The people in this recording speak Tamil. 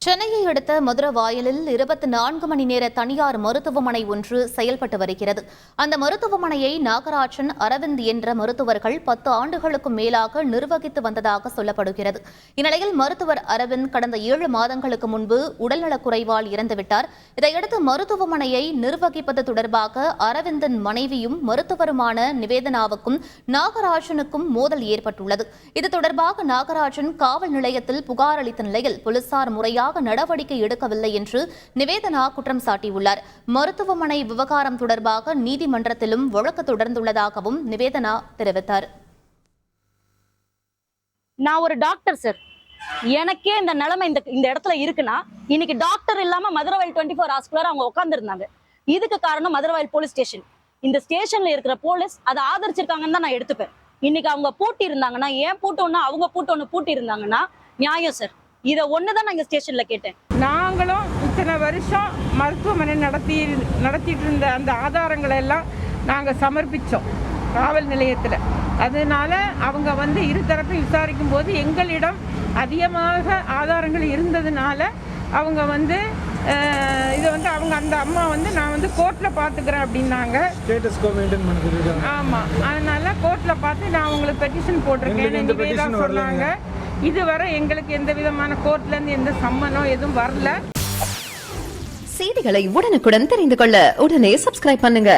சென்னையை அடுத்த மதுரவாயலில் 24 மணி நேர தனியார் மருத்துவமனை ஒன்று செயல்பட்டு வருகிறது. அந்த மருத்துவமனையை நாகராஜன், அரவிந்த் என்ற மருத்துவர்கள் 10 ஆண்டுகளுக்கும் மேலாக நிர்வகித்து வந்ததாக சொல்லப்படுகிறது. இந்நிலையில் மருத்துவர் அரவிந்த் கடந்த 7 மாதங்களுக்கு முன்பு உடல்நலக்குறைவால் இறந்துவிட்டார். இதையடுத்து மருத்துவமனையை நிர்வகிப்பது தொடர்பாக அரவிந்தின் மனைவியும் மருத்துவருமான நிவேதனாவுக்கும் நாகராஜனுக்கும் மோதல் ஏற்பட்டுள்ளது. இது தொடர்பாக நாகராஜன் காவல் நிலையத்தில் புகார் அளித்த நிலையில் போலீசார் முறையாக நடவடிக்கை எடுக்கவில்லை என்று நிவேதனா குற்றம் சாட்டியுள்ளார். மருத்துவமனை விவகாரம் தொடர்பாக நீதிமன்றத்திலும் வழக்கு தொடர்ந்துள்ளதாகவும் நிவேதனா தெரிவித்தார். நான் ஒரு டாக்டர் சார், எனக்கே இந்த நிலைமை இந்த இடத்துல இருக்குன்னா இன்னைக்கு டாக்டர் இல்லாம மதுரவாயல் 24 ஹவர்ஸ்க்குள்ள அவங்க உட்கார்ந்துருந்தாங்க. இதுக்கு காரணம் மதுரவாயல் போலீஸ் ஸ்டேஷன். இந்த ஸ்டேஷன்ல இருக்கிற போலீஸ் அதை ஆதரிச்சிருக்காங்கன்னு தான் நான் எடுத்துப்பேன். இன்னைக்கு அவங்க பூட்டி இருந்தாங்கன்னா, ஏன் பூட்டோன்னு அவங்க பூட்டோன்னு பூட்டி இருந்தாங்கன்னா நியாயம் சார். இதை ஒண்ணுதான் நான் ஸ்டேஷன்ல கேட்டேன். நாங்களும் இத்தனை வருஷம் மருத்துவமனை நடத்திட்டு இருந்த அந்த ஆதாரங்களை எல்லாம் நாங்கள் சமர்ப்பித்தோம் காவல் நிலையத்தில். அதனால அவங்க இருதரப்பை விசாரிக்கும் போது எங்களிடம் அதிகமாக ஆதாரங்கள் இருந்ததுனால அவங்க இதை அவங்க அந்த அம்மா நான் கோர்ட்டில் பார்த்துக்கிறேன் அப்படின்னாங்க. ஆமாம், அதனால கோர்ட்டில் பார்த்து நான் அவங்களுக்கு பெட்டிஷன் போட்டிருக்கேன் சொன்னாங்க. இதுவரை எங்களுக்கு எந்த விதமான கோர்ட்ல இருந்து எந்த சம்மனோ எதுவும் வரல. செய்திகளை உடனுக்குடன் தெரிந்து கொள்ள உடனே சப்ஸ்கிரைப் பண்ணுங்க.